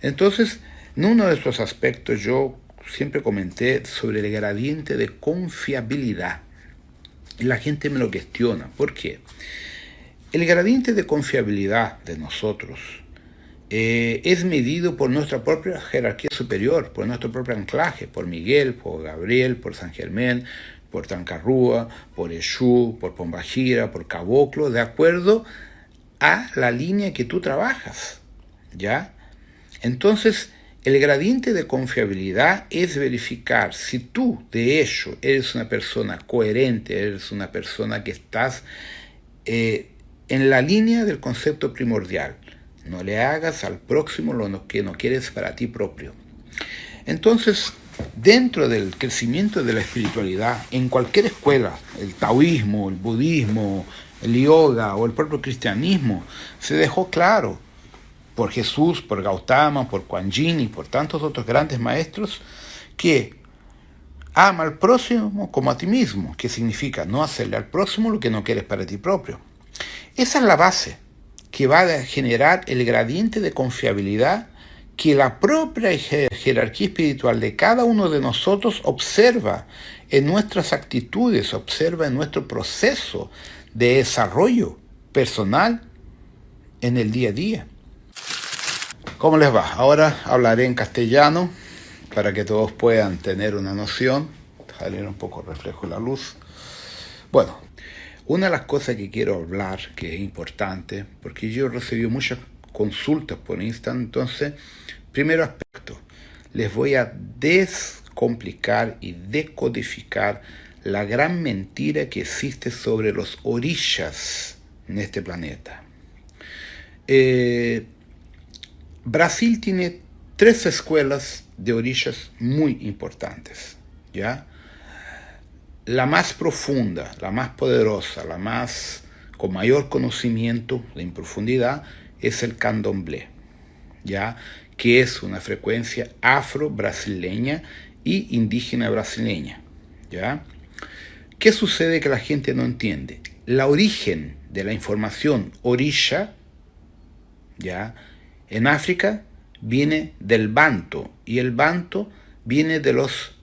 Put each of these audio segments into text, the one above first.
Entonces, en uno de estos aspectos yo siempre comenté sobre el gradiente de confiabilidad. Y la gente me lo cuestiona. ¿Por qué? El gradiente de confiabilidad de nosotros es medido por nuestra propia jerarquía superior, por nuestro propio anclaje, por Miguel, por Gabriel, por San Germán, por Trancarrúa, por Exú, por Pombagira, por Caboclo, de acuerdo a la línea que tú trabajas, ¿ya? Entonces, el gradiente de confiabilidad es verificar si tú, de hecho, eres una persona coherente, eres una persona que estás en la línea del concepto primordial. No le hagas al próximo lo que no quieres para ti propio. Entonces, dentro del crecimiento de la espiritualidad, en cualquier escuela, el taoísmo, el budismo, el yoga o el propio cristianismo, se dejó claro por Jesús, por Gautama, por Kuan Yin y por tantos otros grandes maestros, que ama al próximo como a ti mismo, que significa no hacerle al próximo lo que no quieres para ti propio. Esa es la base que va a generar el gradiente de confiabilidad que la propia jerarquía espiritual de cada uno de nosotros observa en nuestras actitudes, observa en nuestro proceso de desarrollo personal en el día a día. ¿Cómo les va? Ahora hablaré en castellano para que todos puedan tener una noción. Salir un poco reflejo la luz. Bueno, una de las cosas que quiero hablar, que es importante, porque yo recibí muchas consultas por Instagram, entonces, primero aspecto, les voy a descomplicar y decodificar la gran mentira que existe sobre los orishas en este planeta. Brasil tiene 3 escuelas de orishas muy importantes, ¿ya? La más profunda, la más poderosa, la más con mayor conocimiento en profundidad es el candomblé, ¿ya? Que es una frecuencia afro-brasileña y indígena brasileña, ¿ya? ¿Qué sucede que la gente no entiende? La origen de la información orisha, ¿ya? En África viene del Banto, y el Banto viene de los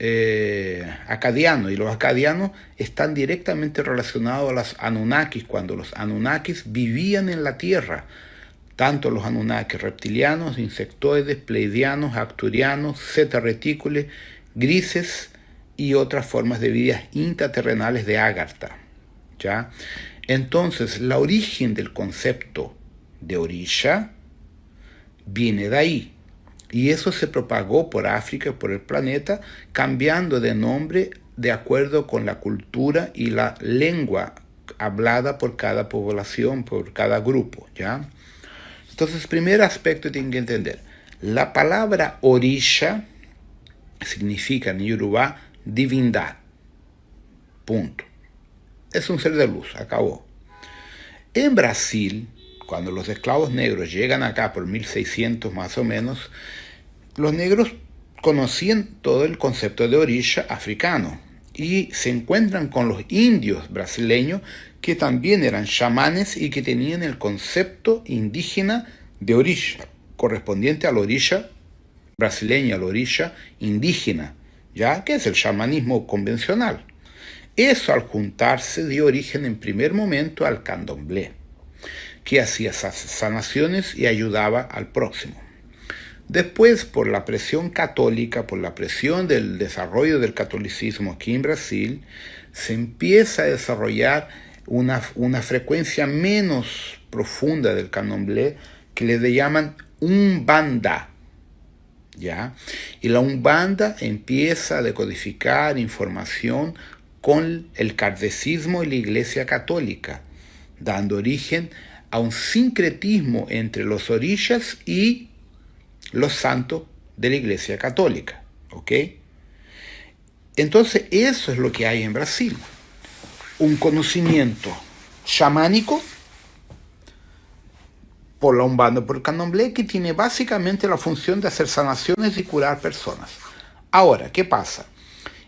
acadianos, y los acadianos están directamente relacionados a los Anunnakis, cuando los Anunnakis vivían en la Tierra, tanto los Anunnakis reptilianos, insectoides, pleidianos, acturianos, zeta reticuli, grises y otras formas de vidas intraterrenales de Ágartha, ¿ya? Entonces, la origen del concepto de orisha viene de ahí. Y eso se propagó por África, por el planeta, cambiando de nombre de acuerdo con la cultura y la lengua hablada por cada población, por cada grupo, ¿ya? Entonces, primer aspecto tienen que entender. La palabra orisha significa en Yoruba divindad. Punto. Es un ser de luz, acabó. En Brasil, cuando los esclavos negros llegan acá por 1600 más o menos, los negros conocían todo el concepto de orisha africano y se encuentran con los indios brasileños que también eran chamanes y que tenían el concepto indígena de orisha, correspondiente al orisha brasileño, al orisha indígena, ya que es el chamanismo convencional. Eso, al juntarse, dio origen en primer momento al candomblé, que hacía sanaciones y ayudaba al próximo. Después, por la presión católica, por la presión del desarrollo del catolicismo aquí en Brasil, se empieza a desarrollar una frecuencia menos profunda del candomblé que le llaman Umbanda, ¿ya? Y la Umbanda empieza a decodificar información con el kardecismo y la Iglesia Católica, dando origen a un sincretismo entre los orishas y los santos de la Iglesia Católica, ¿ok? Entonces eso es lo que hay en Brasil, un conocimiento chamánico por la Umbanda, por el candomblé, que tiene básicamente la función de hacer sanaciones y curar personas. Ahora, ¿qué pasa?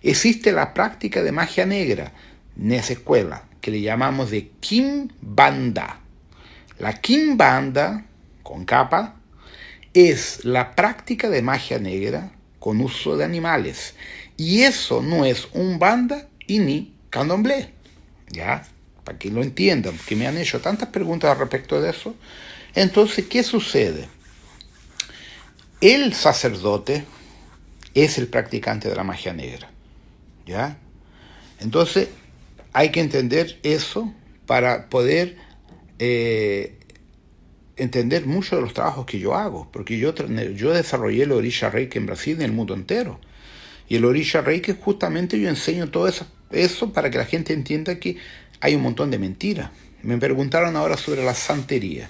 Existe la práctica de magia negra en esa escuela, que le llamamos de Quimbanda. La Quimbanda, con capa, es la práctica de magia negra con uso de animales. Y eso no es Umbanda y ni Candomblé, ¿ya? Para que lo entiendan, porque me han hecho tantas preguntas al respecto de eso. Entonces, ¿qué sucede? El sacerdote es el practicante de la magia negra, ¿ya? Entonces, hay que entender eso para poder entender mucho de los trabajos que yo hago, porque yo desarrollé el Orisha Reiki en Brasil y en el mundo entero. Y el Orisha Reiki, justamente yo enseño todo eso para que la gente entienda que hay un montón de mentiras. Me preguntaron ahora sobre la santería.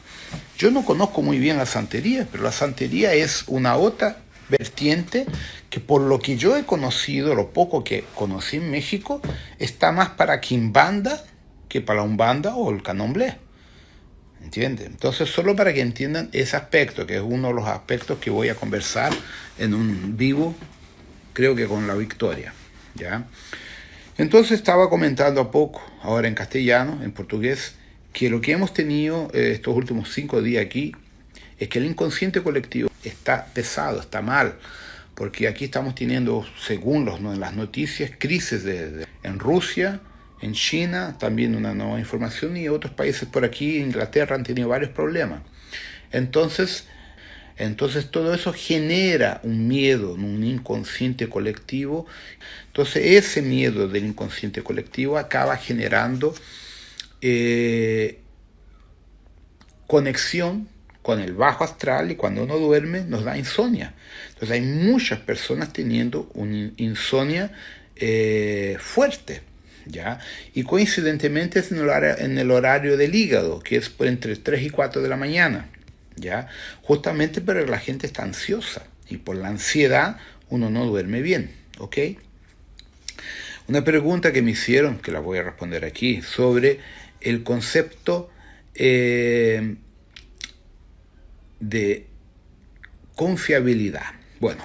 Yo no conozco muy bien la santería, pero la santería es una otra vertiente que, por lo que yo he conocido, lo poco que conocí en México, está más para Quimbanda que para la Umbanda o el Candomblé. ¿Entiendes? Entonces, solo para que entiendan ese aspecto, que es uno de los aspectos que voy a conversar en un vivo, creo que con la Victoria, ¿ya? Entonces estaba comentando a poco, ahora en castellano, en portugués, que lo que hemos tenido estos últimos 5 días aquí es que el inconsciente colectivo está pesado, está mal, porque aquí estamos teniendo, según las noticias, crisis en Rusia, en China, también una nueva información, y otros países por aquí, Inglaterra, han tenido varios problemas. Entonces todo eso genera un miedo, un inconsciente colectivo. Entonces ese miedo del inconsciente colectivo acaba generando conexión con el bajo astral, y cuando uno duerme nos da insomnia. Entonces hay muchas personas teniendo una insomnia fuerte, ¿ya? Y coincidentemente es en el horario del hígado, que es por entre 3 y 4 de la mañana, ¿ya? Justamente porque la gente está ansiosa, y por la ansiedad uno no duerme bien, ¿ok? Una pregunta que me hicieron, que la voy a responder aquí, sobre el concepto de confiabilidad. Bueno,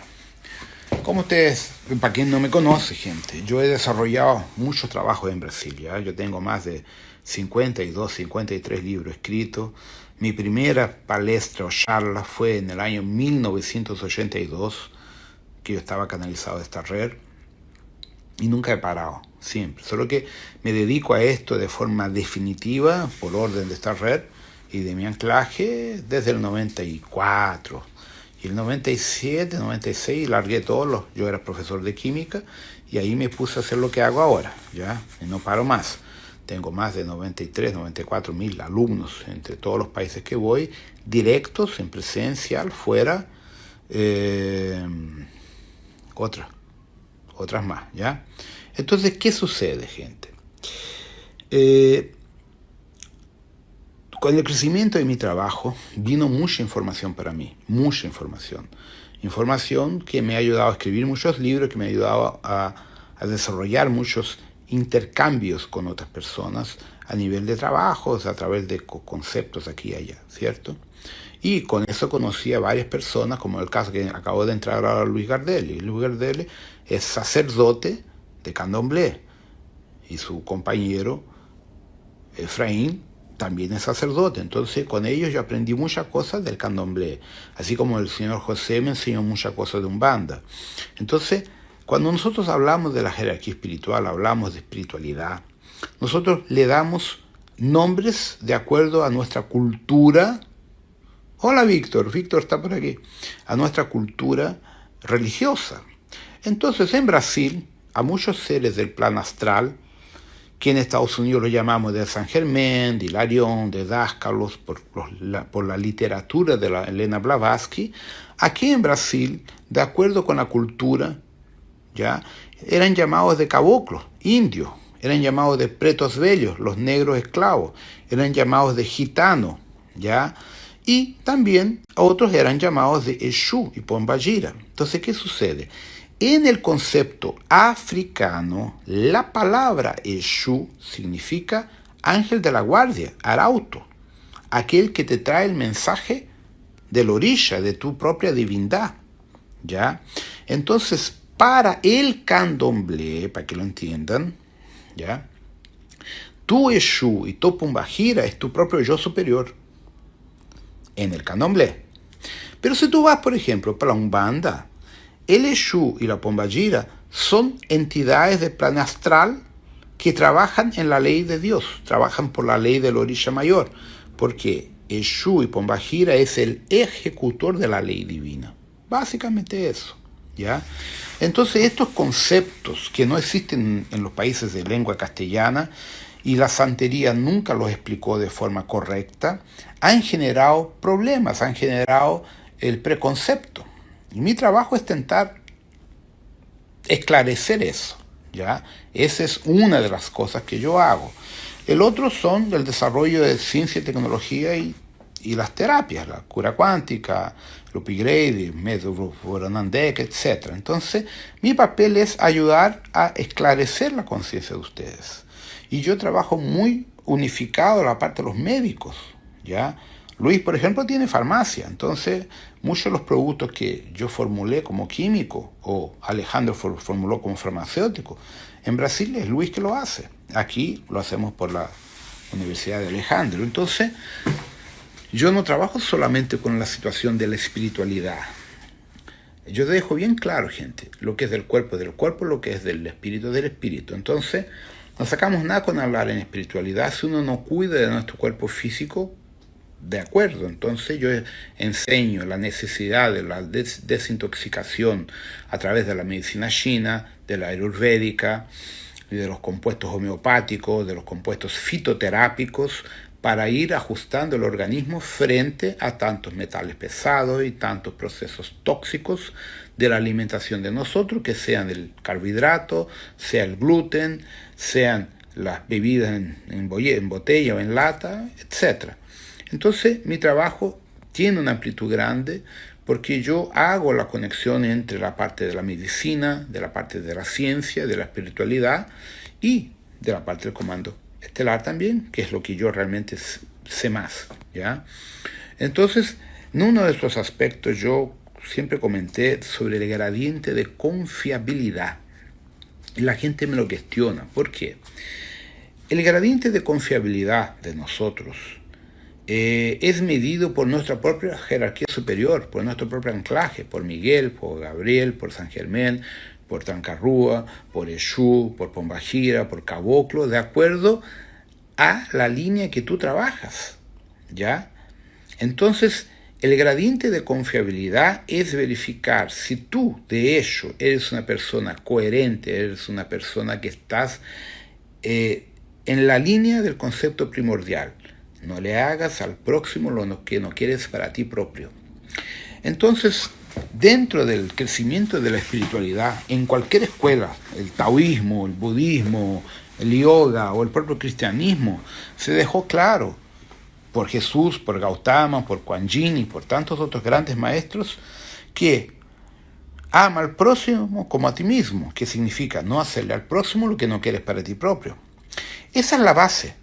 como ustedes, para quien no me conoce, gente, yo he desarrollado muchos trabajos en Brasil, ¿ya? Yo tengo más de 52, 53 libros escritos. Mi primera palestra o charla fue en el año 1982, que yo estaba canalizado de esta red, y nunca he parado, siempre. Solo que me dedico a esto de forma definitiva, por orden de esta red y de mi anclaje, desde el 94. Y el 97, 96 largué yo era profesor de química, y ahí me puse a hacer lo que hago ahora, ¿ya? Y no paro más. Tengo más de 93, 94 mil alumnos entre todos los países que voy, directos, en presencial, fuera, otras más, ¿ya? Entonces, ¿qué sucede, gente? Con el crecimiento de mi trabajo vino mucha información para mí, mucha información. Información que me ha ayudado a escribir muchos libros, que me ha ayudado a desarrollar muchos intercambios con otras personas a nivel de trabajos, a través de conceptos aquí y allá, ¿cierto? Y con eso conocí a varias personas, como el caso que acabo de entrar ahora, Luis Gardelli. Luis Gardelli es sacerdote de Candomblé, y su compañero Efraín también es sacerdote. Entonces con ellos yo aprendí muchas cosas del Candomblé, así como el señor José me enseñó muchas cosas de Umbanda. Entonces, cuando nosotros hablamos de la jerarquía espiritual, hablamos de espiritualidad, nosotros le damos nombres de acuerdo a nuestra cultura. Hola Víctor está por aquí. A nuestra cultura religiosa. Entonces en Brasil, a muchos seres del plano astral, que en Estados Unidos lo llamamos de San Germán, de Hilarión, de Dáscalos, por la literatura de la Helena Blavatsky, aquí en Brasil, de acuerdo con la cultura, ¿ya?, eran llamados de caboclos, indios, eran llamados de pretos bellos, los negros esclavos, eran llamados de gitanos, ¿ya? Y también otros eran llamados de Exu y Pombagira. Entonces, ¿qué sucede? En el concepto africano, la palabra Exu significa ángel de la guardia, arauto, aquel que te trae el mensaje del orisha, de tu propia divindad, ¿ya? Entonces, para el candomblé, para que lo entiendan, ¿ya?, tu Exu y tu Pombagira es tu propio yo superior en el candomblé. Pero si tú vas, por ejemplo, para la Umbanda, el Exu y la Pombagira son entidades del plano astral que trabajan en la ley de Dios, trabajan por la ley del Orisha Mayor, porque Exu y Pombagira es el ejecutor de la ley divina. Básicamente eso, ¿ya? Entonces estos conceptos que no existen en los países de lengua castellana y la santería nunca los explicó de forma correcta, han generado problemas, han generado el preconcepto. Y mi trabajo es intentar esclarecer eso, ¿ya? Esa es una de las cosas que yo hago. El otro son el desarrollo de ciencia y tecnología y las terapias, la cura cuántica, el upgrade, método Boronandek, etc. Entonces, mi papel es ayudar a esclarecer la conciencia de ustedes. Y yo trabajo muy unificado la parte de los médicos, ¿ya? Luis, por ejemplo, tiene farmacia, entonces muchos de los productos que yo formulé como químico o Alejandro formuló como farmacéutico, en Brasil es Luis que lo hace. Aquí lo hacemos por la Universidad de Alejandro. Entonces, yo no trabajo solamente con la situación de la espiritualidad. Yo dejo bien claro, gente, lo que es del cuerpo, lo que es del espíritu. Entonces, no sacamos nada con hablar en espiritualidad si uno no cuida de nuestro cuerpo físico. De acuerdo, entonces yo enseño la necesidad de la desintoxicación a través de la medicina china, de la ayurvédica, y de los compuestos homeopáticos, de los compuestos fitoterápicos, para ir ajustando el organismo frente a tantos metales pesados y tantos procesos tóxicos de la alimentación de nosotros, que sean el carbohidrato, sea el gluten, sean las bebidas en botella o en lata, etc. Entonces, mi trabajo tiene una amplitud grande porque yo hago la conexión entre la parte de la medicina, de la parte de la ciencia, de la espiritualidad y de la parte del comando estelar también, que es lo que yo realmente sé más, ¿ya? Entonces, en uno de estos aspectos yo siempre comenté sobre el gradiente de confiabilidad. Y la gente me lo cuestiona. ¿Por qué? El gradiente de confiabilidad de nosotros es medido por nuestra propia jerarquía superior, por nuestro propio anclaje, por Miguel, por Gabriel, por San Germán, por Trancarrúa, por Exu, por Pombagira, por Caboclo, de acuerdo a la línea que tú trabajas, ¿ya? Entonces, el gradiente de confiabilidad es verificar si tú, de hecho, eres una persona coherente, eres una persona que estás en la línea del concepto primordial. No le hagas al próximo lo que no quieres para ti propio. Entonces, dentro del crecimiento de la espiritualidad, en cualquier escuela, el taoísmo, el budismo, el yoga o el propio cristianismo, se dejó claro por Jesús, por Gautama, por Kuan Yin y por tantos otros grandes maestros, que ama al próximo como a ti mismo, que significa no hacerle al próximo lo que no quieres para ti propio. Esa es la base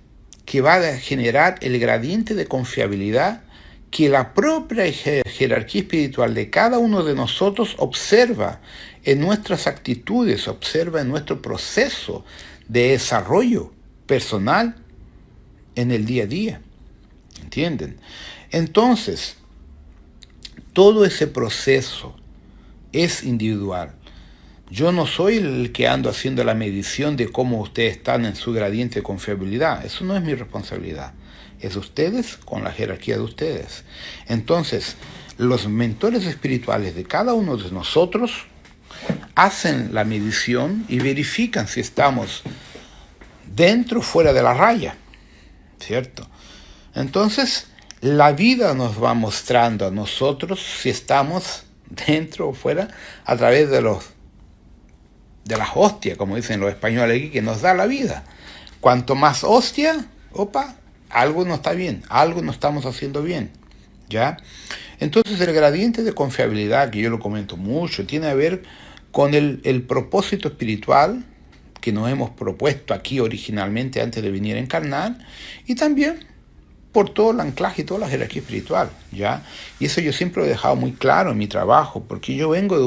que va a generar el gradiente de confiabilidad que la propia jerarquía espiritual de cada uno de nosotros observa en nuestras actitudes, observa en nuestro proceso de desarrollo personal en el día a día. ¿Entienden? Entonces, todo ese proceso es individual. Yo no soy el que ando haciendo la medición de cómo ustedes están en su gradiente de confiabilidad. Eso no es mi responsabilidad. Es ustedes con la jerarquía de ustedes. Entonces, los mentores espirituales de cada uno de nosotros hacen la medición y verifican si estamos dentro o fuera de la raya, ¿cierto? Entonces, la vida nos va mostrando a nosotros si estamos dentro o fuera a través de las hostias, como dicen los españoles aquí, que nos da la vida. Cuanto más hostia, algo no está bien, algo no estamos haciendo bien, ¿ya? Entonces el gradiente de confiabilidad, que yo lo comento mucho, tiene que ver con el propósito espiritual que nos hemos propuesto aquí originalmente antes de venir a encarnar, y también por todo el anclaje y toda la jerarquía espiritual, ¿ya? Y eso yo siempre lo he dejado muy claro en mi trabajo, porque yo vengo de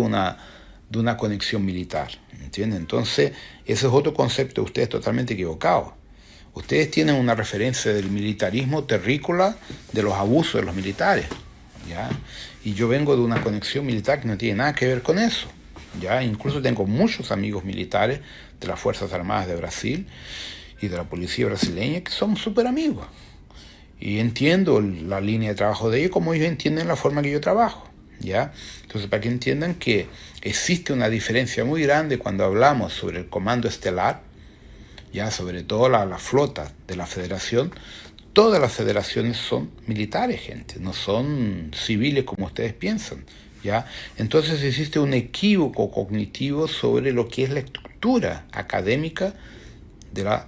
una conexión militar, ¿entienden? Entonces, ese es otro concepto de ustedes totalmente equivocado. Ustedes tienen una referencia del militarismo terrícola, de los abusos de los militares, ¿ya? Y yo vengo de una conexión militar que no tiene nada que ver con eso, ¿ya? Incluso tengo muchos amigos militares de las Fuerzas Armadas de Brasil y de la policía brasileña que son súper amigos. Y entiendo la línea de trabajo de ellos como ellos entienden la forma que yo trabajo, ¿ya? Entonces, para que entiendan que existe una diferencia muy grande cuando hablamos sobre el comando estelar, ya sobre todo la flota de la federación. Todas las federaciones son militares, gente, no son civiles como ustedes piensan, ¿ya? Entonces existe un equívoco cognitivo sobre lo que es la estructura académica de las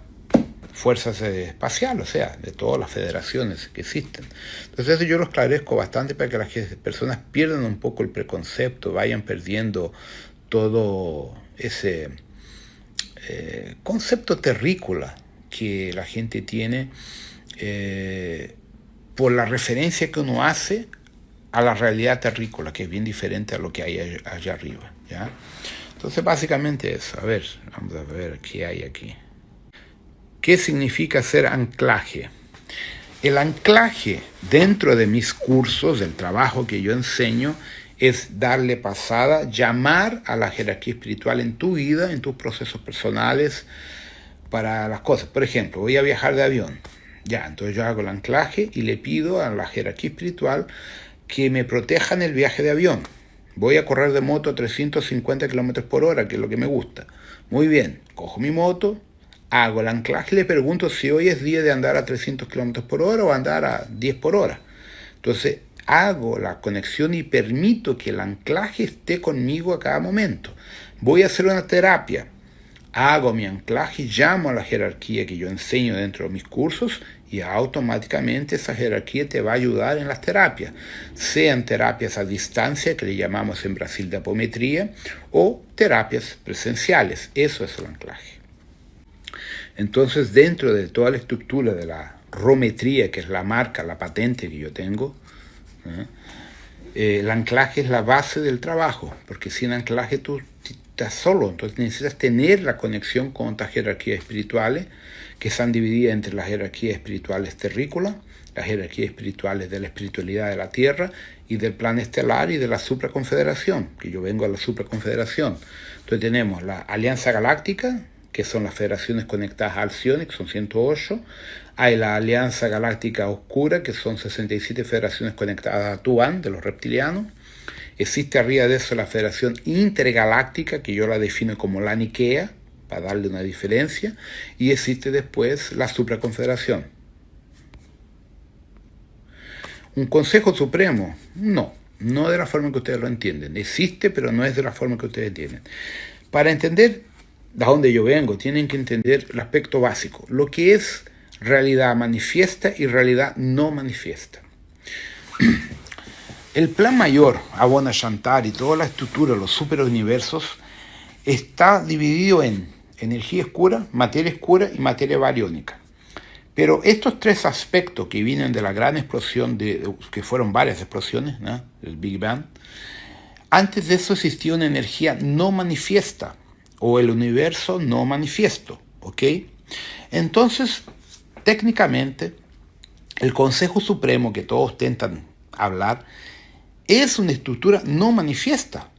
fuerzas espaciales, o sea, de todas las federaciones que existen. Entonces eso yo lo esclarezco bastante para que las personas pierdan un poco el preconcepto, vayan perdiendo todo ese concepto terrícola que la gente tiene por la referencia que uno hace a la realidad terrícola, que es bien diferente a lo que hay allá arriba, ¿ya? Entonces básicamente eso. A ver, vamos a ver qué hay aquí. ¿Qué significa hacer anclaje? El anclaje dentro de mis cursos, del trabajo que yo enseño, es darle pasada, llamar a la jerarquía espiritual en tu vida, en tus procesos personales, para las cosas. Por ejemplo, voy a viajar de avión. Ya, entonces yo hago el anclaje y le pido a la jerarquía espiritual que me proteja en el viaje de avión. Voy a correr de moto a 350 kilómetros por hora, que es lo que me gusta. Muy bien, cojo mi moto, hago el anclaje y le pregunto si hoy es día de andar a 300 kilómetros por hora o andar a 10 por hora. Entonces hago la conexión y permito que el anclaje esté conmigo a cada momento. Voy a hacer una terapia. Hago mi anclaje, llamo a la jerarquía que yo enseño dentro de mis cursos y automáticamente esa jerarquía te va a ayudar en las terapias, sean terapias a distancia, que le llamamos en Brasil de apometría, o terapias presenciales. Eso es el anclaje. Entonces, dentro de toda la estructura de la rometría, que es la marca, la patente que yo tengo, el anclaje es la base del trabajo, porque sin anclaje tú estás solo, entonces necesitas tener la conexión con otras jerarquías espirituales que están divididas entre las jerarquías espirituales terrícolas, las jerarquías espirituales de la espiritualidad de la Tierra y del plan estelar y de la supraconfederación, que yo vengo a la supraconfederación. Entonces tenemos la Alianza Galáctica, que son las federaciones conectadas a Alcione, que son 108. Hay la Alianza Galáctica Oscura, que son 67 federaciones conectadas a Tuban, de los reptilianos. Existe arriba de eso la Federación Intergaláctica, que yo la defino como la Nikea, para darle una diferencia. Y existe después la Supraconfederación. ¿Un Consejo Supremo? No de la forma que ustedes lo entienden. Existe, pero no es de la forma que ustedes entienden. Para entender de dónde yo vengo, tienen que entender el aspecto básico, lo que es realidad manifiesta y realidad no manifiesta. El plan mayor, Abona Shantar y toda la estructura de los superuniversos está dividido en energía oscura, materia oscura y materia bariónica. Pero estos tres aspectos que vienen de la gran explosión, que fueron varias explosiones, ¿no?, el Big Bang, antes de eso existía una energía no manifiesta, o el universo no manifiesto, ¿ok? Entonces, técnicamente, el Consejo Supremo que todos intentan hablar es una estructura no manifiesta,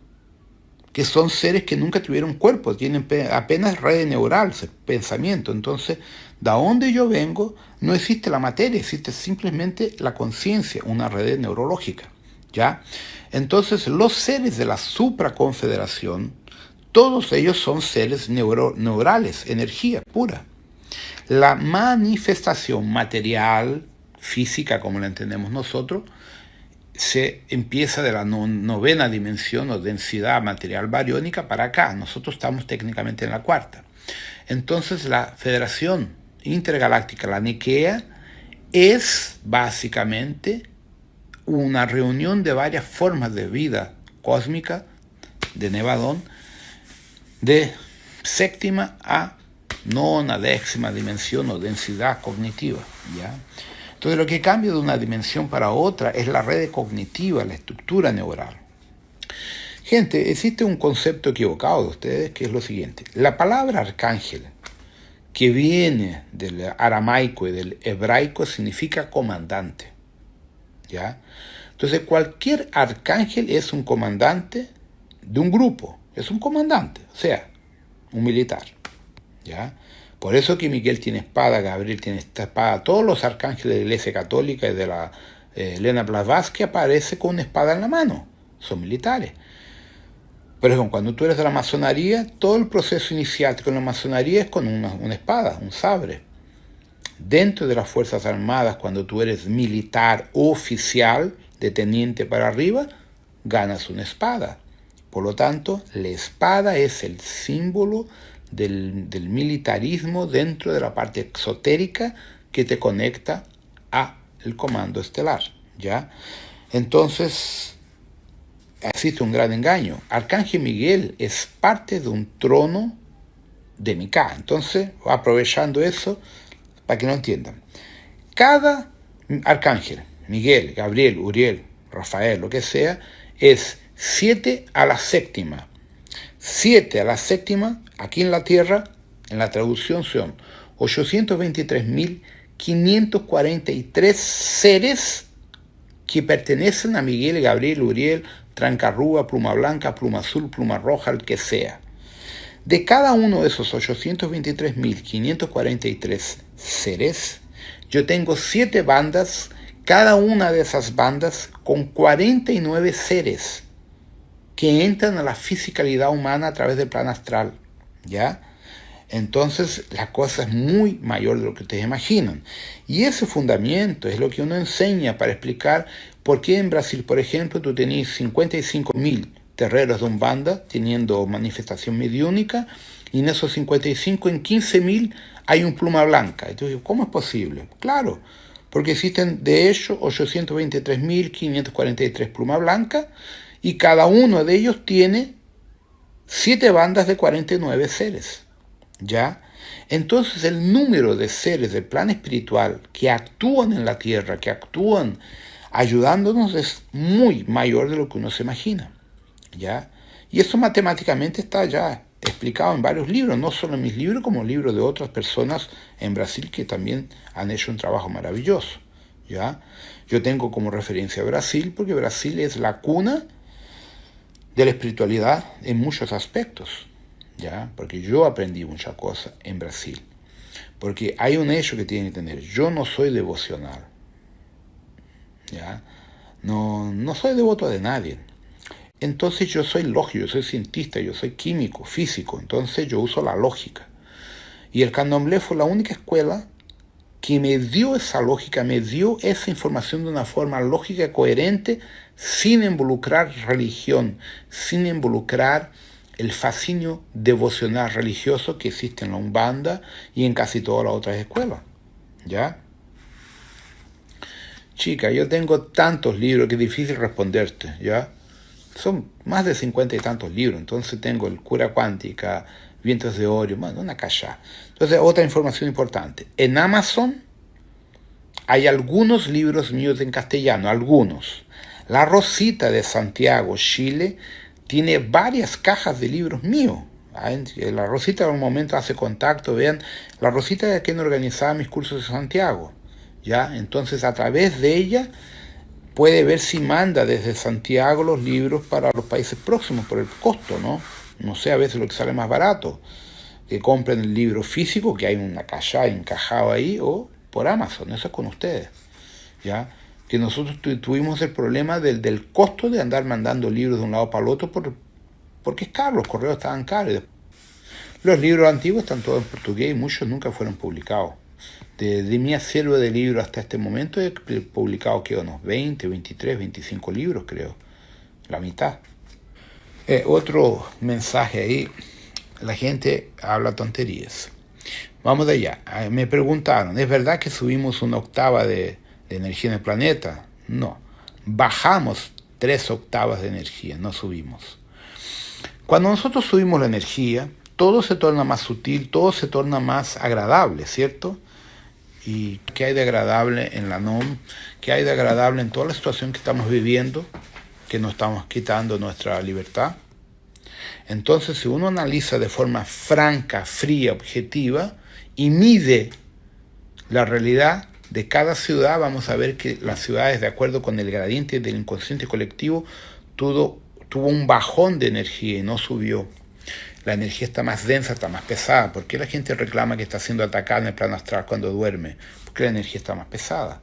que son seres que nunca tuvieron cuerpo, tienen apenas redes neurales, pensamiento. Entonces, de donde yo vengo, no existe la materia, existe simplemente la conciencia, una red neurológica, ¿ya? Entonces, los seres de la supraconfederación, todos ellos son seres neurales, energía pura. La manifestación material, física, como la entendemos nosotros, se empieza de la novena dimensión o densidad material bariónica para acá. Nosotros estamos técnicamente en la cuarta. Entonces la Federación Intergaláctica, la Nikea, es básicamente una reunión de varias formas de vida cósmica de Nevadón, de séptima a nona, décima dimensión o densidad cognitiva, ¿ya? Entonces lo que cambia de una dimensión para otra es la red cognitiva, la estructura neural. Gente, existe un concepto equivocado de ustedes que es lo siguiente. La palabra arcángel, que viene del aramaico y del hebraico, significa comandante, ¿ya? Entonces cualquier arcángel es un comandante de un grupo, es un comandante, o sea, un militar, ¿ya? Por eso que Miguel tiene espada, Gabriel tiene esta espada, todos los arcángeles de la Iglesia Católica y de la Elena Blavatsky aparece con una espada en la mano, son militares. Por ejemplo, cuando tú eres de la masonería, todo el proceso iniciático en la masonería es con una espada, un sabre. Dentro de las Fuerzas Armadas, cuando tú eres militar oficial, de teniente para arriba, ganas una espada. Por lo tanto, la espada es el símbolo del militarismo dentro de la parte exotérica que te conecta al comando estelar, ¿ya? Entonces, existe un gran engaño. Arcángel Miguel es parte de un trono de Micá. Entonces, aprovechando eso, para que no entiendan. Cada arcángel, Miguel, Gabriel, Uriel, Rafael, lo que sea, es 7 a la séptima. 7 a la séptima, aquí en la Tierra, en la traducción son 823.543 seres que pertenecen a Miguel, Gabriel, Uriel, Trancarrúa, Pluma Blanca, Pluma Azul, Pluma Roja, el que sea. De cada uno de esos 823.543 seres, yo tengo 7 bandas, cada una de esas bandas con 49 seres que entran a la fisicalidad humana a través del plano astral, ¿ya? Entonces la cosa es muy mayor de lo que ustedes imaginan. Y ese fundamento es lo que uno enseña para explicar por qué en Brasil, por ejemplo, tú tenés 55.000 terreros de Umbanda teniendo manifestación mediúnica, y en esos 55, en 15.000 hay un pluma blanca. Entonces, ¿cómo es posible? Claro, porque existen de hecho 823.543 plumas blancas, y cada uno de ellos tiene 7 bandas de 49 seres, ¿ya? Entonces el número de seres del plano espiritual que actúan en la Tierra, que actúan ayudándonos, es muy mayor de lo que uno se imagina, ¿ya? Y eso matemáticamente está ya explicado en varios libros, no solo en mis libros, como libros de otras personas en Brasil que también han hecho un trabajo maravilloso, ¿ya? Yo tengo como referencia a Brasil porque Brasil es la cuna de la espiritualidad en muchos aspectos, ¿ya? Porque yo aprendí muchas cosas en Brasil. Porque hay un hecho que tienen que tener: yo no soy devocional, ¿ya? No soy devoto de nadie. Entonces yo soy lógico, yo soy cientista, yo soy químico, físico, entonces yo uso la lógica. Y el candomblé fue la única escuela que me dio esa lógica, me dio esa información de una forma lógica y coherente, sin involucrar religión, sin involucrar el fascinio devocional religioso que existe en la Umbanda y en casi todas las otras escuelas, ¿ya? Chica, yo tengo tantos libros que es difícil responderte, ¿ya? Son más de 50 y tantos libros. Entonces tengo el Cura Cuántica, Vientos de Oro, bueno, una caja. Entonces, otra información importante. En Amazon hay algunos libros míos en castellano, algunos. La Rosita de Santiago, Chile, tiene varias cajas de libros míos. La Rosita en un momento hace contacto, vean, la Rosita es quien organizaba mis cursos de Santiago, ¿ya? Entonces, a través de ella puede ver si manda desde Santiago los libros para los países próximos por el costo, ¿no? No sé, a veces lo que sale más barato, que compren el libro físico, que hay una caja encajado ahí, o por Amazon. Eso es con ustedes, ¿ya? Que nosotros tuvimos el problema del costo de andar mandando libros de un lado para el otro porque es caro, los correos estaban caros. Los libros antiguos están todos en portugués y muchos nunca fueron publicados. De mi acervo de libros hasta este momento he publicado que unos 20, 23, 25 libros, creo. La mitad. Otro mensaje ahí. La gente habla tonterías. Vamos de allá. Me preguntaron, ¿es verdad que subimos una octava de energía en el planeta? No. Bajamos 3 octavas de energía, no subimos. Cuando nosotros subimos la energía, todo se torna más sutil, todo se torna más agradable, ¿cierto? ¿Y qué hay de agradable en la NOM? ¿Qué hay de agradable en toda la situación que estamos viviendo, que nos estamos quitando nuestra libertad? Entonces, si uno analiza de forma franca, fría, objetiva, y mide la realidad, de cada ciudad, vamos a ver que las ciudades, de acuerdo con el gradiente del inconsciente colectivo, tuvo un bajón de energía y no subió. La energía está más densa, está más pesada. ¿Por qué la gente reclama que está siendo atacada en el plano astral cuando duerme? Porque la energía está más pesada.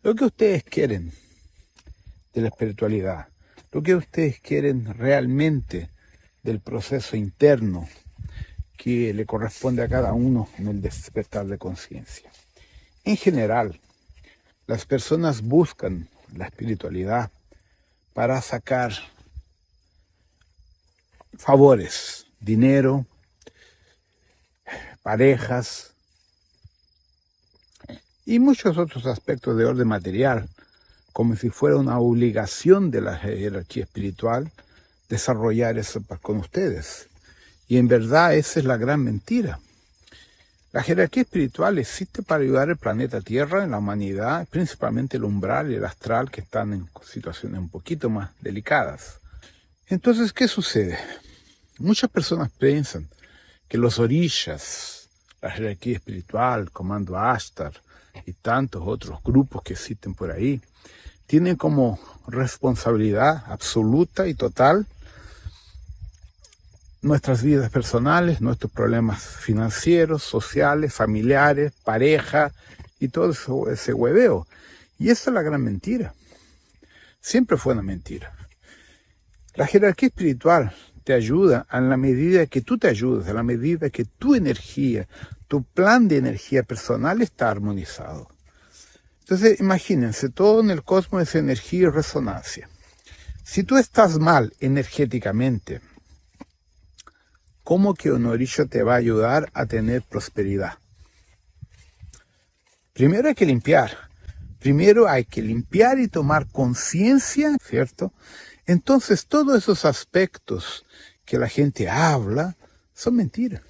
Lo que ustedes quieren de la espiritualidad, lo que ustedes quieren realmente del proceso interno que le corresponde a cada uno en el despertar de conciencia. En general, las personas buscan la espiritualidad para sacar favores, dinero, parejas y muchos otros aspectos de orden material, como si fuera una obligación de la jerarquía espiritual desarrollar eso con ustedes. Y en verdad esa es la gran mentira. La jerarquía espiritual existe para ayudar al planeta Tierra, en la humanidad, principalmente el umbral y el astral, que están en situaciones un poquito más delicadas. Entonces, ¿qué sucede? Muchas personas piensan que los orishas, la jerarquía espiritual, Comando Ashtar y tantos otros grupos que existen por ahí, tienen como responsabilidad absoluta y total nuestras vidas personales, nuestros problemas financieros, sociales, familiares, pareja y todo ese hueveo. Y esa es la gran mentira. Siempre fue una mentira. La jerarquía espiritual te ayuda en la medida que tú te ayudas, en la medida que tu energía, tu plan de energía personal está armonizado. Entonces, imagínense, todo en el cosmos es energía y resonancia. Si tú estás mal energéticamente, ¿cómo que un orisha te va a ayudar a tener prosperidad? Primero hay que limpiar. Primero hay que limpiar y tomar conciencia, ¿cierto? Entonces todos esos aspectos que la gente habla son mentiras.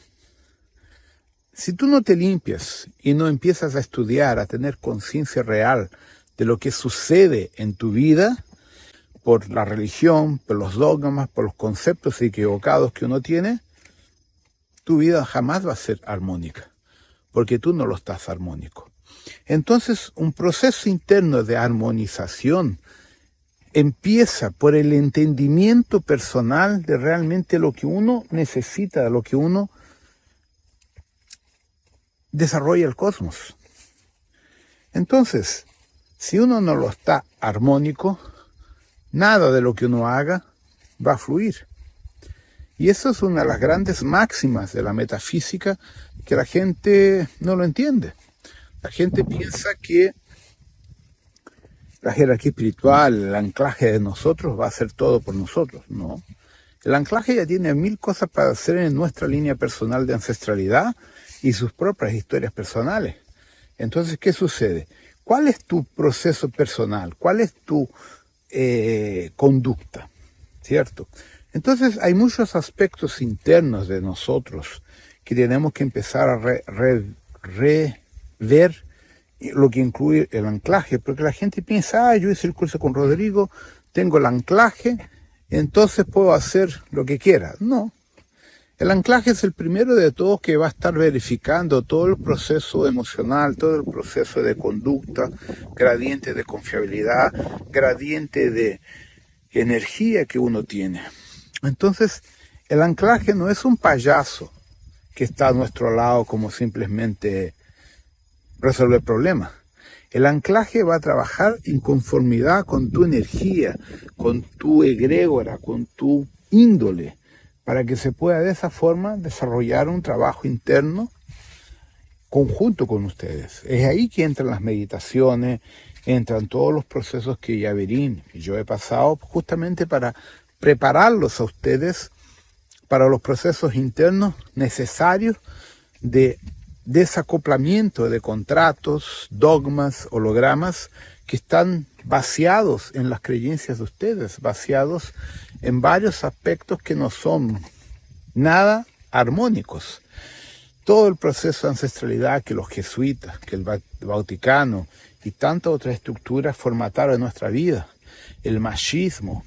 Si tú no te limpias y no empiezas a estudiar, a tener conciencia real de lo que sucede en tu vida, por la religión, por los dogmas, por los conceptos equivocados que uno tiene, tu vida jamás va a ser armónica, porque tú no lo estás armónico. Entonces, un proceso interno de armonización empieza por el entendimiento personal de realmente lo que uno necesita, de lo que uno desarrolla el cosmos. Entonces, si uno no lo está armónico, nada de lo que uno haga va a fluir. Y eso es una de las grandes máximas de la metafísica que la gente no lo entiende. La gente piensa que la jerarquía espiritual, el anclaje de nosotros va a hacer todo por nosotros. No. El anclaje ya tiene 1000 cosas para hacer en nuestra línea personal de ancestralidad y sus propias historias personales. Entonces, ¿qué sucede? ¿Cuál es tu proceso personal? ¿Cuál es tu conducta? ¿Cierto? Entonces hay muchos aspectos internos de nosotros que tenemos que empezar a rever lo que incluye el anclaje, porque la gente piensa, yo hice el curso con Rodrigo, tengo el anclaje, entonces puedo hacer lo que quiera. No, el anclaje es el primero de todos que va a estar verificando todo el proceso emocional, todo el proceso de conducta, gradiente de confiabilidad, gradiente de energía que uno tiene. Entonces, el anclaje no es un payaso que está a nuestro lado como simplemente resolver problemas. El anclaje va a trabajar en conformidad con tu energía, con tu egrégora, con tu índole, para que se pueda de esa forma desarrollar un trabajo interno conjunto con ustedes. Es ahí que entran las meditaciones, entran todos los procesos que Yaverín y yo he pasado justamente para prepararlos a ustedes para los procesos internos necesarios de desacoplamiento de contratos, dogmas, hologramas que están vaciados en las creencias de ustedes, vaciados en varios aspectos que no son nada armónicos. Todo el proceso de ancestralidad que los jesuitas, que el Vaticano y tantas otras estructuras formataron en nuestra vida, el machismo,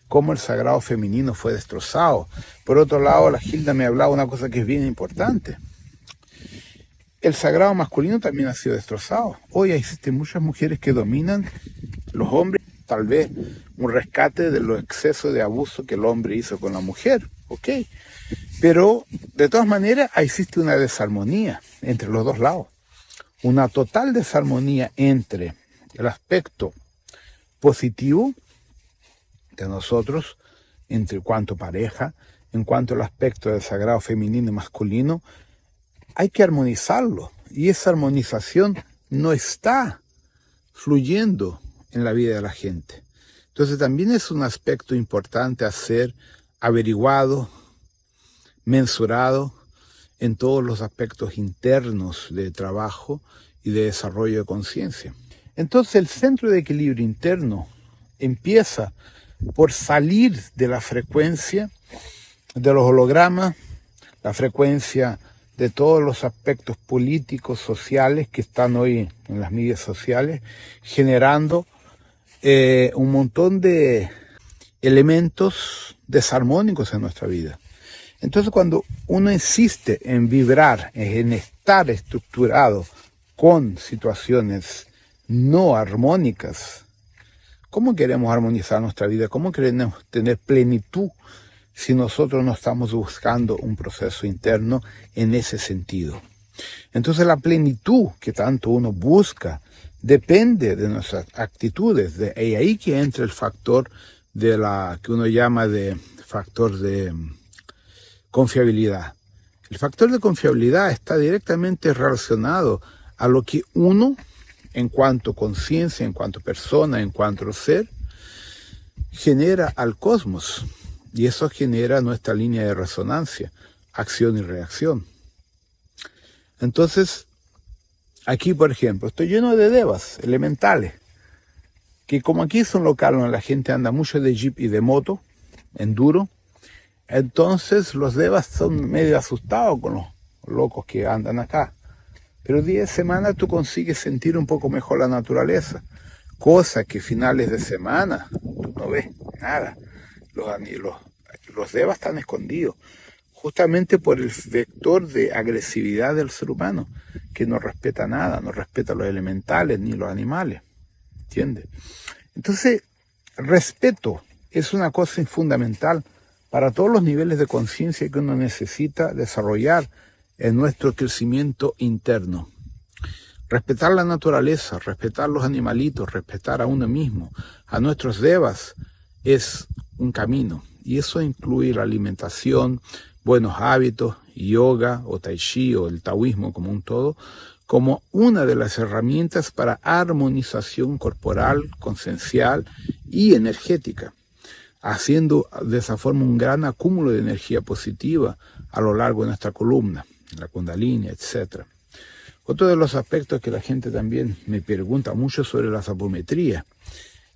cómo el sagrado femenino fue destrozado. Por otro lado, la Gilda me hablaba una cosa que es bien importante. el sagrado masculino también ha sido destrozado. Hoy existen muchas mujeres que dominan los hombres, tal vez un rescate de los excesos de abuso que el hombre hizo con la mujer, ¿ok? Pero de todas maneras existe una desarmonía entre los dos lados, una total desarmonía entre el aspecto positivo de nosotros, entre cuanto pareja, en cuanto al aspecto del sagrado femenino y masculino. Hay que armonizarlo, y esa armonización no está fluyendo en la vida de la gente. Entonces también es un aspecto importante a ser averiguado, mensurado en todos los aspectos internos de trabajo y de desarrollo de conciencia. Entonces el centro de equilibrio interno empieza por salir de la frecuencia de los hologramas, la frecuencia de todos los aspectos políticos, sociales que están hoy en las medias sociales, generando un montón de elementos desarmónicos en nuestra vida. Entonces cuando uno insiste en vibrar, en estar estructurado con situaciones no armónicas, ¿cómo queremos armonizar nuestra vida? ¿Cómo queremos tener plenitud si nosotros no estamos buscando un proceso interno en ese sentido? Entonces la plenitud que tanto uno busca depende de nuestras actitudes, y ahí que entra el factor de la que uno llama de factor de confiabilidad. El factor de confiabilidad está directamente relacionado a lo que uno, en cuanto conciencia, en cuanto persona, en cuanto ser, genera al cosmos. Y eso genera nuestra línea de resonancia, acción y reacción. Entonces, aquí, por ejemplo, estoy lleno de devas elementales, que como aquí es un local donde la gente anda mucho de jeep y de moto, enduro, entonces los devas son medio asustados con los locos que andan acá. Pero día de semana tú consigues sentir un poco mejor la naturaleza, cosa que finales de semana tú no ves nada. Los devas están escondidos, justamente por el vector de agresividad del ser humano, que no respeta nada, no respeta los elementales ni los animales, ¿entiendes? Entonces, respeto es una cosa fundamental para todos los niveles de conciencia que uno necesita desarrollar en nuestro crecimiento interno. Respetar la naturaleza, respetar los animalitos, respetar a uno mismo, a nuestros devas, es un camino. Y eso incluye la alimentación, buenos hábitos, yoga o tai chi o el taoísmo como un todo, como una de las herramientas para armonización corporal, consciencial y energética, haciendo de esa forma un gran acúmulo de energía positiva a lo largo de nuestra columna, la kundalini, etc. Otro de los aspectos que la gente también me pregunta mucho sobre la sapometría,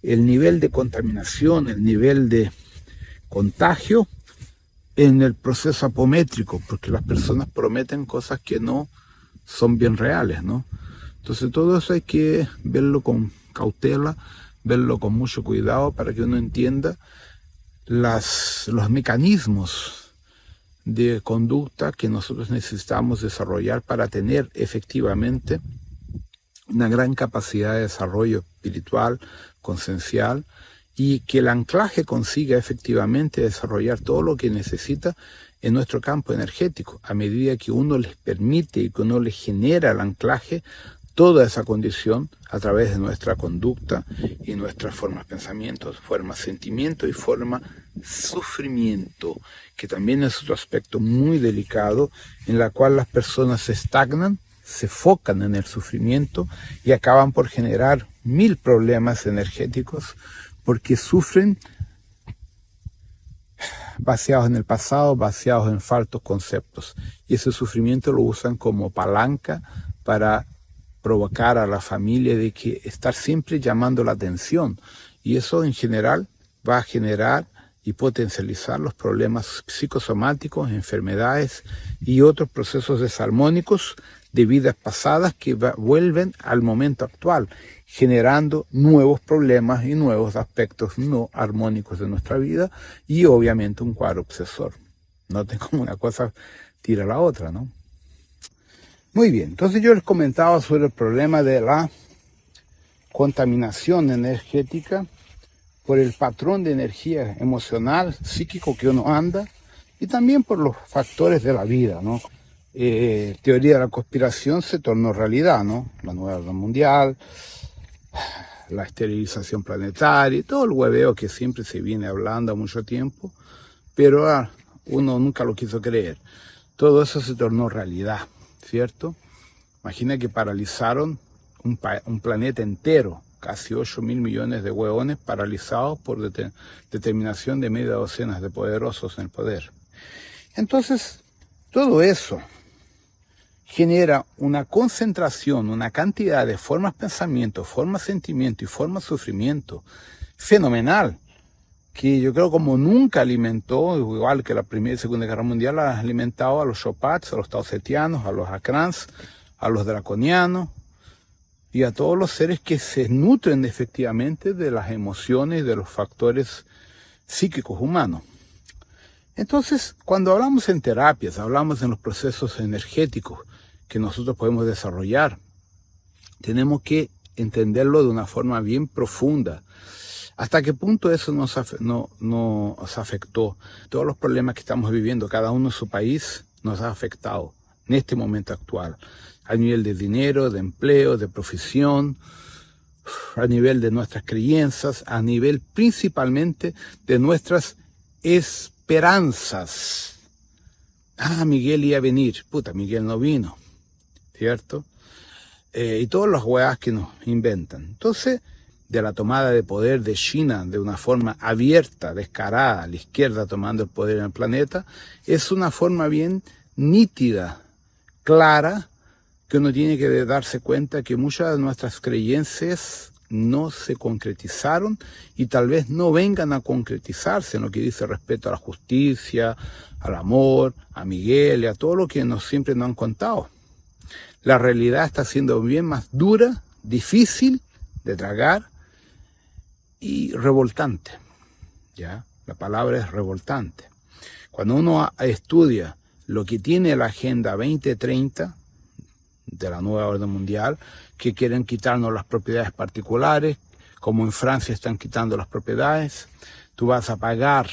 el nivel de contaminación, el nivel de contagio en el proceso apométrico, porque las personas prometen cosas que no son bien reales, ¿no? Entonces todo eso hay que verlo con cautela, verlo con mucho cuidado para que uno entienda los mecanismos de conducta que nosotros necesitamos desarrollar para tener efectivamente una gran capacidad de desarrollo espiritual, consciencial, y que el anclaje consiga efectivamente desarrollar todo lo que necesita en nuestro campo energético, a medida que uno les permite y que uno les genera el anclaje, toda esa condición a través de nuestra conducta y nuestras formas pensamientos, forma sentimiento y forma sufrimiento, que también es otro aspecto muy delicado en la cual las personas se estagnan, se focan en el sufrimiento y acaban por generar 1000 problemas energéticos porque sufren vaciados en el pasado, vaciados en falsos conceptos. Y ese sufrimiento lo usan como palanca para provocar a la familia de que estar siempre llamando la atención. Y eso en general va a generar y potencializar los problemas psicosomáticos, enfermedades y otros procesos desarmónicos de vidas pasadas que vuelven al momento actual, generando nuevos problemas y nuevos aspectos no armónicos de nuestra vida y obviamente un cuadro obsesor. Noten cómo una cosa tira a la otra, ¿no? Muy bien, entonces yo les comentaba sobre el problema de la contaminación energética por el patrón de energía emocional, psíquico que uno anda, y también por los factores de la vida, ¿no? Teoría de la conspiración se tornó realidad, ¿no? La nueva orden mundial, la esterilización planetaria, todo el hueveo que siempre se viene hablando a mucho tiempo, pero uno nunca lo quiso creer. Todo eso se tornó realidad, ¿cierto? Imagina que paralizaron un planeta entero, casi 8.000 millones de hueones paralizados por determinación de media docena de poderosos en el poder. Entonces, todo eso genera una concentración, una cantidad de formas pensamiento, formas sentimiento y formas sufrimiento fenomenal, que yo creo como nunca alimentó, igual que la Primera y Segunda Guerra Mundial, ha alimentado a los Chopats, a los taocetianos, a los Akrans, a los draconianos y a todos los seres que se nutren efectivamente de las emociones y de los factores psíquicos humanos. Entonces, cuando hablamos en terapias, hablamos en los procesos energéticos que nosotros podemos desarrollar, tenemos que entenderlo de una forma bien profunda. ¿Hasta qué punto eso nos afectó? Todos los problemas que estamos viviendo, cada uno en su país, nos ha afectado en este momento actual. A nivel de dinero, de empleo, de profesión, a nivel de nuestras creencias, a nivel principalmente de nuestras esperanzas. Miguel iba a venir. Puta, Miguel no vino, ¿cierto? Y todas las hueás que nos inventan. Entonces, de la tomada de poder de China de una forma abierta, descarada, la izquierda tomando el poder en el planeta, es una forma bien nítida, clara, que uno tiene que darse cuenta que muchas de nuestras creencias no se concretizaron y tal vez no vengan a concretizarse en lo que dice respecto a la justicia, al amor, a Miguel y a todo lo que siempre nos han contado. La realidad está siendo bien más dura, difícil de tragar y revoltante, ¿ya? La palabra es revoltante. Cuando uno estudia lo que tiene la Agenda 2030 de la nueva orden mundial, que quieren quitarnos las propiedades particulares, como en Francia están quitando las propiedades, tú vas a pagar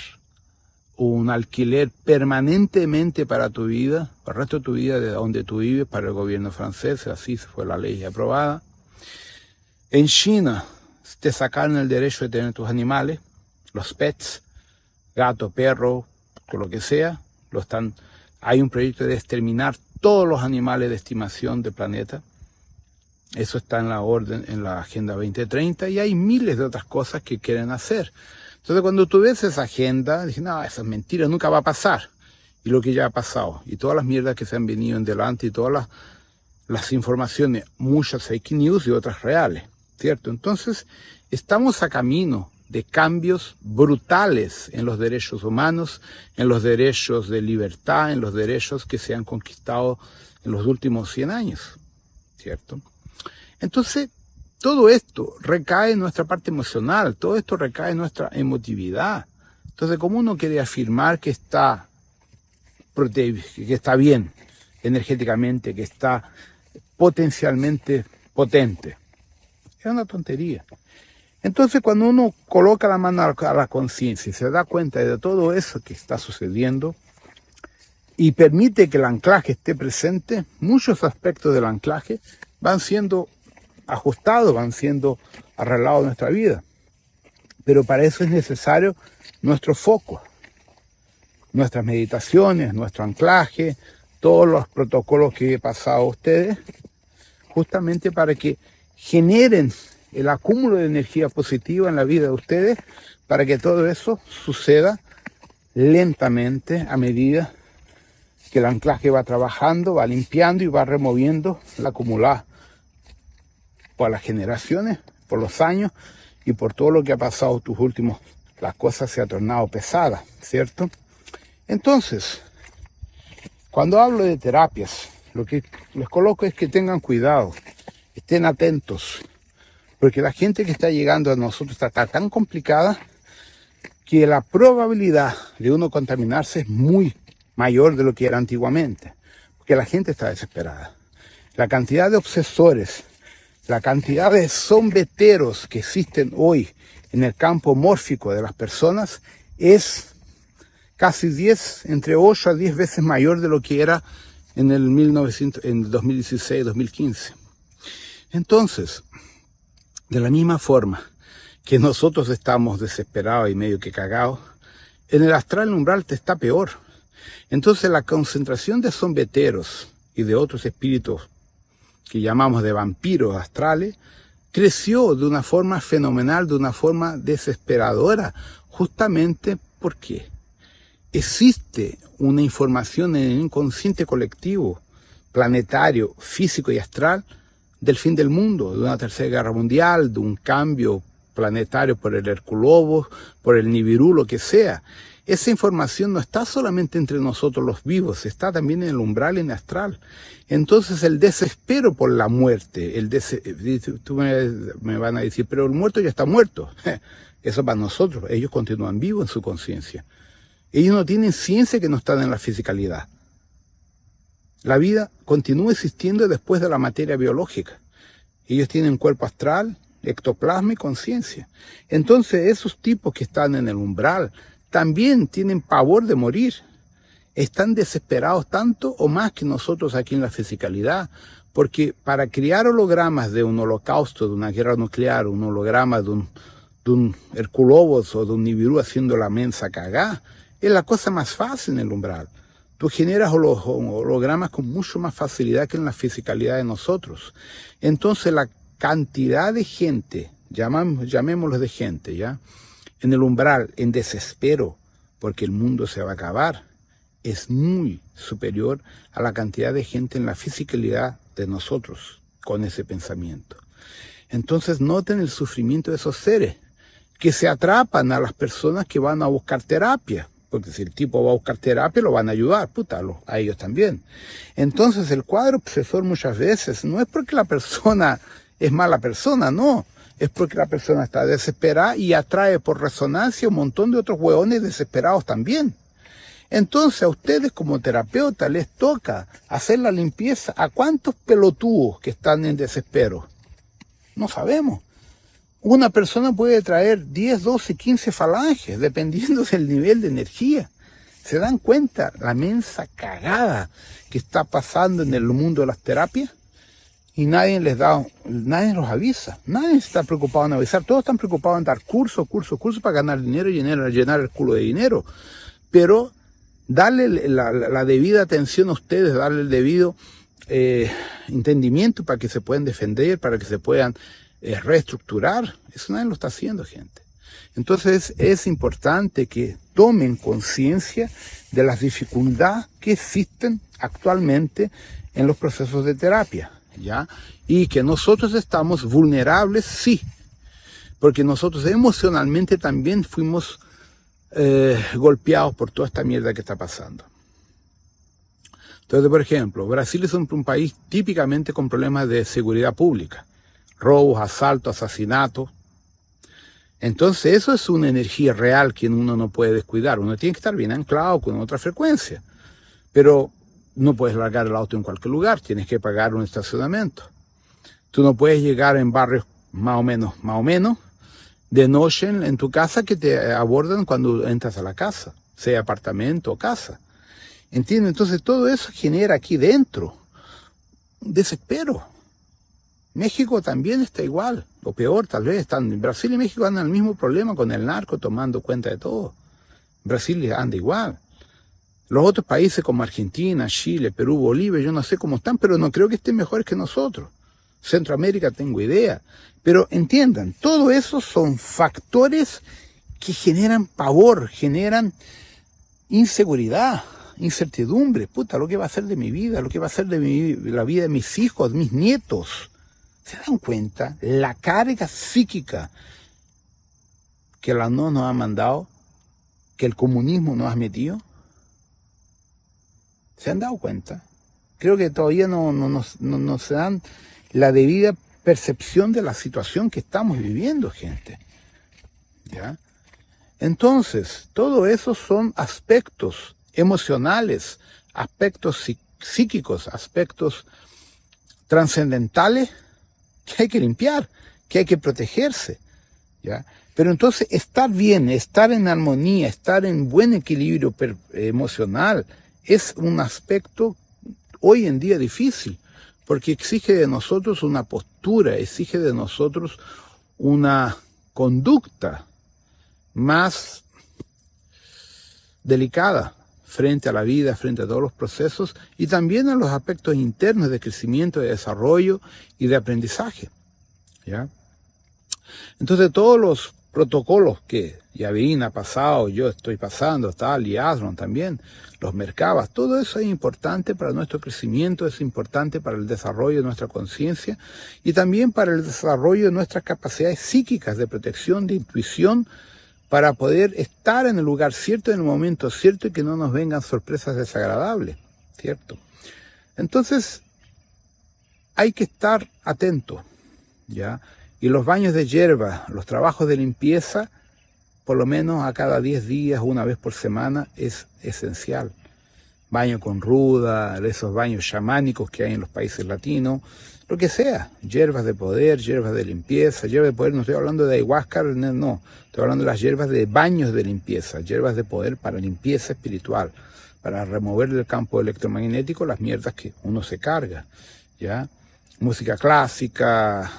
un alquiler permanentemente para tu vida, para el resto de tu vida, de donde tú vives, para el gobierno francés, así fue la ley aprobada. En China te sacaron el derecho de tener tus animales, los pets, gato, perro, lo que sea, hay un proyecto de exterminar todos los animales de estimación del planeta. Eso está en la orden, en la Agenda 2030, y hay miles de otras cosas que quieren hacer. Entonces, cuando tú ves esa agenda, dices, no, esa es mentira, nunca va a pasar. Y lo que ya ha pasado, y todas las mierdas que se han venido en delante, y todas las informaciones, muchas fake news y otras reales, ¿cierto? Entonces, estamos a camino de cambios brutales en los derechos humanos, en los derechos de libertad, en los derechos que se han conquistado en los últimos 100 años, ¿cierto? Entonces, todo esto recae en nuestra parte emocional, todo esto recae en nuestra emotividad. Entonces, ¿cómo uno quiere afirmar que está bien energéticamente, que está potencialmente potente? Es una tontería. Entonces, cuando uno coloca la mano a la conciencia y se da cuenta de todo eso que está sucediendo y permite que el anclaje esté presente, muchos aspectos del anclaje van siendo ajustados, van siendo arreglados en nuestra vida. Pero para eso es necesario nuestro foco, nuestras meditaciones, nuestro anclaje, todos los protocolos que he pasado a ustedes, justamente para que generen el acúmulo de energía positiva en la vida de ustedes, para que todo eso suceda lentamente a medida que el anclaje va trabajando, va limpiando y va removiendo la acumulada por las generaciones, por los años y por todo lo que ha pasado las cosas se han tornado pesadas, ¿cierto? Entonces, cuando hablo de terapias, lo que les coloco es que tengan cuidado, estén atentos, porque la gente que está llegando a nosotros está tan complicada que la probabilidad de uno contaminarse es muy mayor de lo que era antiguamente, porque la gente está desesperada. la cantidad de obsesores, la cantidad de sombeteros que existen hoy en el campo mórfico de las personas es casi entre 8 a 10 veces mayor de lo que era en el 2016-2015. Entonces, de la misma forma que nosotros estamos desesperados y medio que cagados, en el astral umbral te está peor. Entonces la concentración de sombeteros y de otros espíritus que llamamos de vampiros astrales creció de una forma fenomenal, de una forma desesperadora, justamente porque existe una información en el inconsciente colectivo, planetario, físico y astral, del fin del mundo, de una tercera guerra mundial, de un cambio planetario por el Herculobos, por el Nibiru, lo que sea. Esa información no está solamente entre nosotros los vivos, está también en el umbral y en el astral. Entonces el desespero por la muerte, tú me van a decir, pero el muerto ya está muerto. Eso para nosotros, ellos continúan vivos en su conciencia. Ellos no tienen ciencia que no están en la fisicalidad. La vida continúa existiendo después de la materia biológica. Ellos tienen cuerpo astral, ectoplasma y conciencia. Entonces esos tipos que están en el umbral también tienen pavor de morir. Están desesperados tanto o más que nosotros aquí en la fisicalidad, porque para crear hologramas de un holocausto, de una guerra nuclear, un holograma de un Herculobos o de un Nibiru haciendo la mensa cagá, es la cosa más fácil en el umbral. Tú generas hologramas con mucho más facilidad que en la fisicalidad de nosotros. Entonces la cantidad de gente, llamémoslo de gente, ¿ya?, en el umbral, en desespero, porque el mundo se va a acabar, es muy superior a la cantidad de gente en la fisicalidad de nosotros con ese pensamiento. Entonces noten el sufrimiento de esos seres que se atrapan a las personas que van a buscar terapia, porque si el tipo va a buscar terapia lo van a ayudar, a ellos también. Entonces el cuadro obsesor muchas veces no es porque la persona es mala persona, no. Es porque la persona está desesperada y atrae por resonancia un montón de otros hueones desesperados también. Entonces a ustedes como terapeuta les toca hacer la limpieza. ¿A cuántos pelotudos que están en desespero? No sabemos. Una persona puede traer 10, 12, 15 falanges, dependiendo del nivel de energía. ¿Se dan cuenta la mensa cagada que está pasando en el mundo de las terapias? Y nadie los avisa, nadie está preocupado en avisar, todos están preocupados en dar cursos para ganar dinero y llenar el culo de dinero. Pero darle la debida atención a ustedes, darle el debido entendimiento para que se puedan defender, para que se puedan reestructurar, eso nadie lo está haciendo, gente. Entonces es importante que tomen conciencia de las dificultades que existen actualmente en los procesos de terapia. ¿Ya? Y que nosotros estamos vulnerables, sí, porque nosotros emocionalmente también fuimos golpeados por toda esta mierda que está pasando. Entonces, por ejemplo, Brasil es un país típicamente con problemas de seguridad pública, robos, asaltos, asesinatos. Entonces eso es una energía real que uno no puede descuidar, uno tiene que estar bien anclado con otra frecuencia, pero no puedes largar el auto en cualquier lugar, tienes que pagar un estacionamiento. Tú no puedes llegar en barrios más o menos, de noche en tu casa que te abordan cuando entras a la casa, sea apartamento o casa. ¿Entiendes? Entonces todo eso genera aquí dentro un desespero. México también está igual, o peor tal vez. Brasil y México andan el mismo problema con el narco, tomando cuenta de todo. Brasil anda igual. Los otros países como Argentina, Chile, Perú, Bolivia, yo no sé cómo están, pero no creo que estén mejores que nosotros. Centroamérica tengo idea. Pero entiendan, todo eso son factores que generan pavor, generan inseguridad, incertidumbre. Lo que va a ser de mi vida, lo que va a ser de la vida de mis hijos, de mis nietos. ¿Se dan cuenta? La carga psíquica que la NO nos ha mandado, que el comunismo nos ha metido. ¿Se han dado cuenta? Creo que todavía no se dan la debida percepción de la situación que estamos viviendo, gente. ¿Ya? Entonces, todo eso son aspectos emocionales, aspectos psíquicos, aspectos trascendentales que hay que limpiar, que hay que protegerse, ¿ya? Pero entonces estar bien, estar en armonía, estar en buen equilibrio emocional es un aspecto hoy en día difícil, porque exige de nosotros una postura, exige de nosotros una conducta más delicada frente a la vida, frente a todos los procesos y también a los aspectos internos de crecimiento, de desarrollo y de aprendizaje, ¿ya? Entonces todos los protocolos que Yavin ha pasado, yo estoy pasando, tal, y Asron también, los Merkabas, todo eso es importante para nuestro crecimiento, es importante para el desarrollo de nuestra conciencia y también para el desarrollo de nuestras capacidades psíquicas de protección, de intuición, para poder estar en el lugar cierto, en el momento cierto y que no nos vengan sorpresas desagradables, ¿cierto? Entonces, hay que estar atento, ¿ya? Y los baños de hierba, los trabajos de limpieza, por lo menos a cada 10 días, una vez por semana, es esencial. Baño con ruda, esos baños chamánicos que hay en los países latinos, lo que sea, hierbas de poder, hierbas de limpieza, hierbas de poder, no estoy hablando de ayahuasca, no, estoy hablando de las hierbas de baños de limpieza, hierbas de poder para limpieza espiritual, para remover del campo electromagnético las mierdas que uno se carga, ¿ya? Música clásica,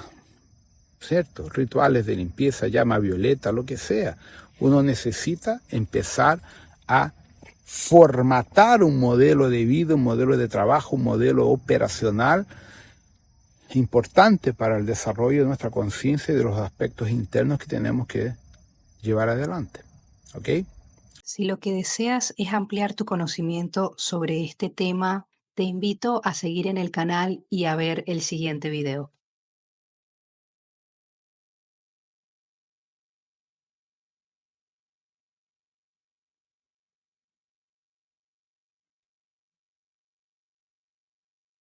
¿cierto? Rituales de limpieza, llama violeta, lo que sea. Uno necesita empezar a formatar un modelo de vida, un modelo de trabajo, un modelo operacional importante para el desarrollo de nuestra conciencia y de los aspectos internos que tenemos que llevar adelante. ¿Ok? Si lo que deseas es ampliar tu conocimiento sobre este tema, te invito a seguir en el canal y a ver el siguiente video.